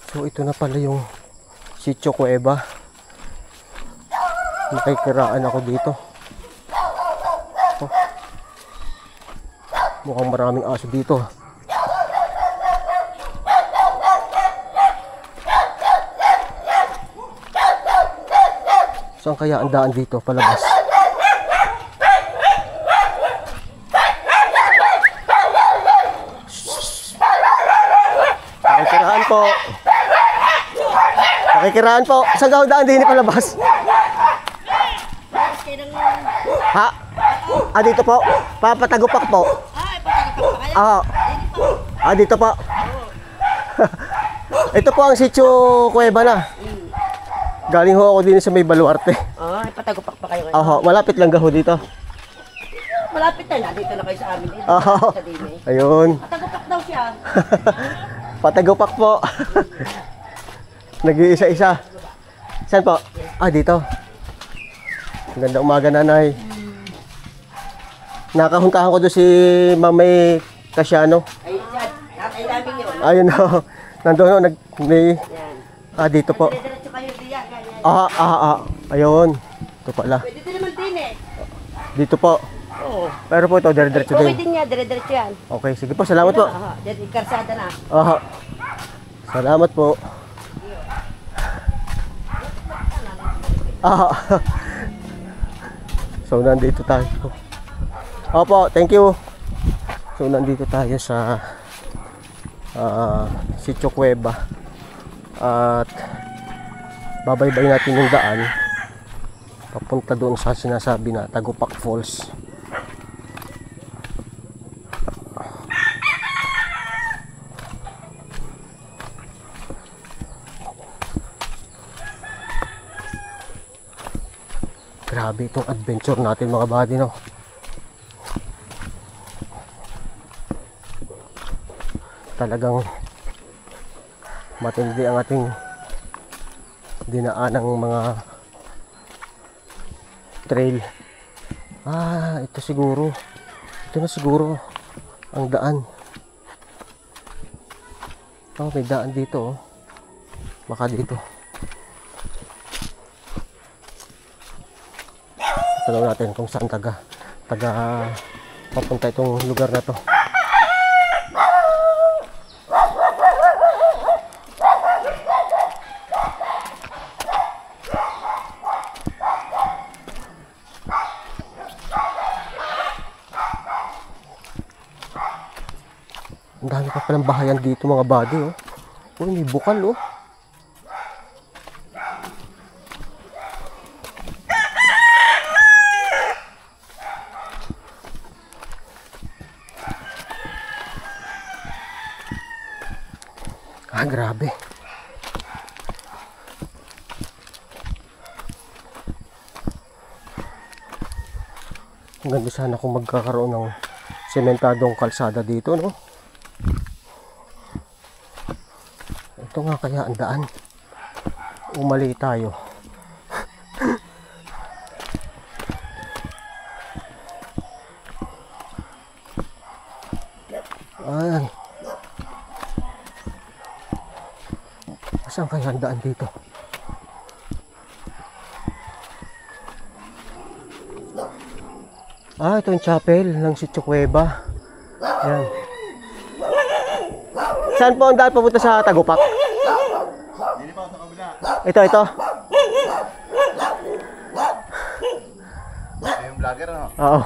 So ito na pala yung Sitio Cueva. Nakikiraan ako dito. Oh. Mukhang maraming aso dito. Saan kaya ang daan dito palabas? Nakikiraan po. Nakikiraan po. Saan ka daan din palabas? Ha? Ah, dito po. Papatagupak po. Ah, dito po. Ito po ang Sitio Cueva na. Galing ho ako din sa may Baluarte. Patagupak pa kayo. Malapit lang gaho dito. Malapit na, dito na kayo sa amin. Ayun. Patagupak daw siya. Patagupak po. Nag-iisa-isa. Saan po? Ah, dito. Magandang umaga, nanay. Nakahuntahan ko doon si Mamay Casiano. Ay, natay namin yun. Ayun o. Nandun o. Dito po. Diretso kayo diyan. Ayun. Ito pala. Pwede din naman din eh. Dito po. Oo. Pero po ito, dire-diretso din. Pwede niya, dire-diretso yan. Okay, sige po. Salamat po. Diyan, ikarsada na. Salamat po. So, nandito tayo. Opo, thank you. So, nandito tayo sa Sitio Cueva. At babaybay natin yung daan papunta doon sa sinasabi na Tagupak Falls. Grabe itong adventure natin mga buddy, no? Talagang matindi ang ating dinaan ng mga trail. Ito siguro. Ito na siguro ang daan. May daan dito, oh. Baka dito. Tanong natin kung saan taga papunta itong lugar na to. Ang dami pa palang bahayan dito mga buddy, oh. May bukal, oh. Grabe. Ang ganda sana kung magkakaroon ng sementadong kalsada dito, no? Ito nga kaya ang daan. Umali tayo. Ayan. Saan kaya ang daan dito? Ito yung chapel ng Sitio Cueva. Ayan. Saan po ang daan papunta sa Tagupak? Dili pa sa kabila. Ito. Yung vlogger, no? Oo.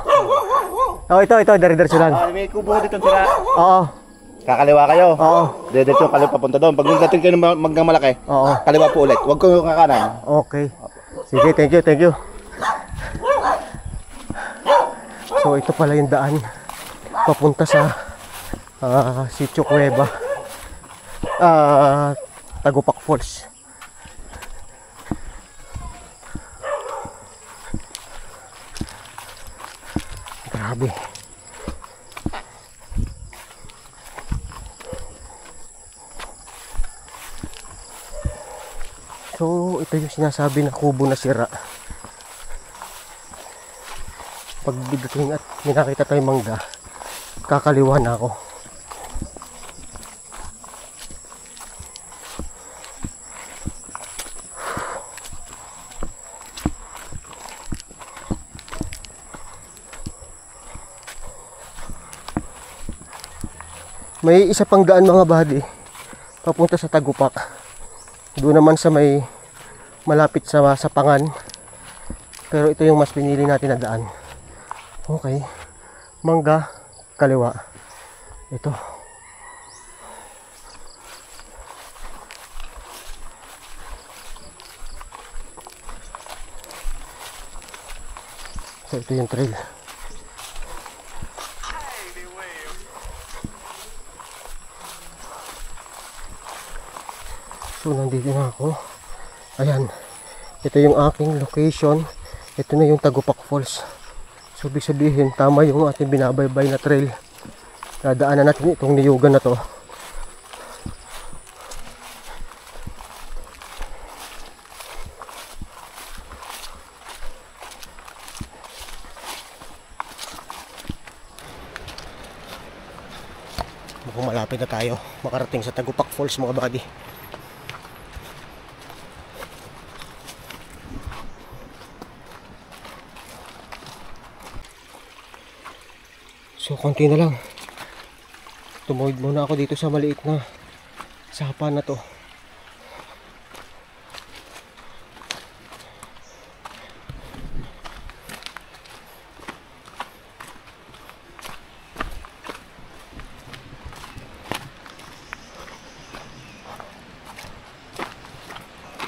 Ito, dire-diretso lang. May kubo dito sila. Oo. Kakaliwa kayo. Oo. Diretso kaliwa papunta doon. Pag nagdating kayo ng Maggang Malaki, kaliwa po ulit. Huwag ko kakanan. Okay. Sige, thank you. So ito pala yung daan papunta sa Sitio Cueva, Tagupak Falls. Grabe. So ito yung sinasabi na kubo na sira. Pag bigdating at may nakita tayong mangga, kakaliwa na ako. May isa pang daan mga buddy, papunta sa Tagupak. Doon naman sa may malapit sa Pangan. Pero ito yung mas pinili natin na daan. Okay. Mangga, kaliwa. Ito. So ito yung trail. So nandito na ako. Ayan. Ito yung aking location. Ito na yung Tagupak Falls. So ibig sabihin tama yung ating binabaybay na trail. Dadaanan natin itong niyugan na to. Mukhang malapit na tayo makarating sa Tagupak Falls mga buddy. So konti na lang. Tumuhid muna ako dito sa maliit na sapa na to.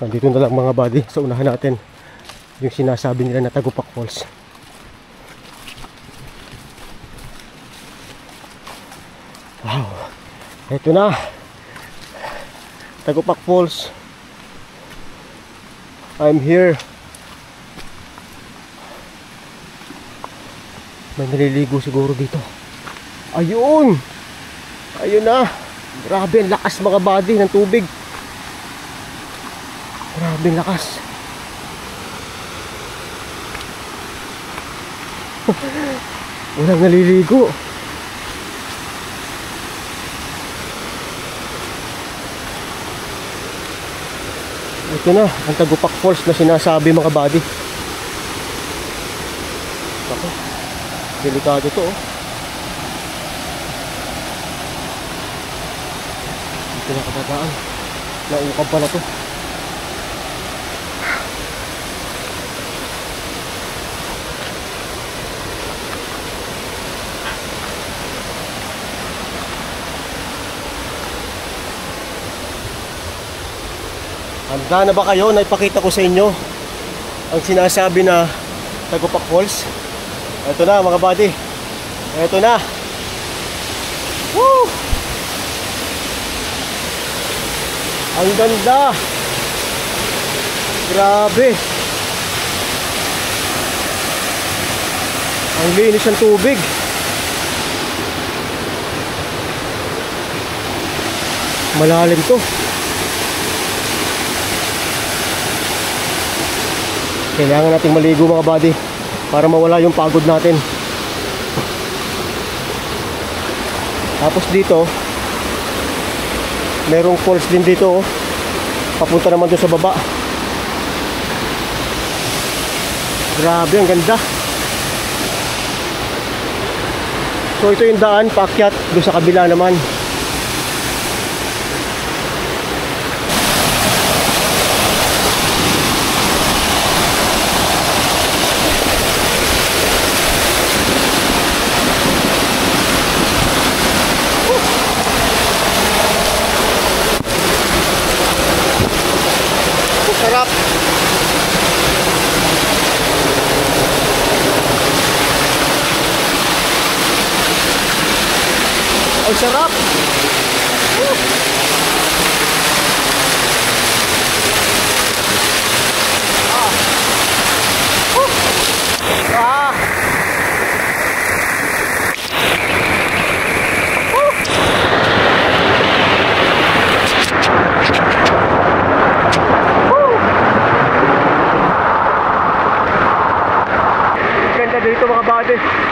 Nandito na lang mga buddy sa unahan natin yung sinasabi nila na Tagupak Falls. Wow, ito na Tagupak Falls. I'm here. May naliligo siguro dito. Ayun! Ayun na. Grabe ang lakas mga buddy ng tubig. Grabe ang lakas. Walang naliligo. Ito na, ang Tagupak Falls na sinasabi mga buddy. Ako, delikado to oh. Dito na kadadaan. Naukab pa na to. Handa na ba kayo? Naipakita ko sa inyo ang sinasabi na Tagupak Falls. Ito na mga buddy. Ito na. Woo! Ang ganda. Grabe. Ang linis ng tubig. Malalim to. Kailangan nating maligo mga buddy para mawala yung pagod natin. Tapos dito merong falls din dito oh. Papunta naman doon sa baba. Grabe ang ganda. So ito yung daan paakyat doon sa kabila naman. Sarap. Ang sarap. Dito mga buddy.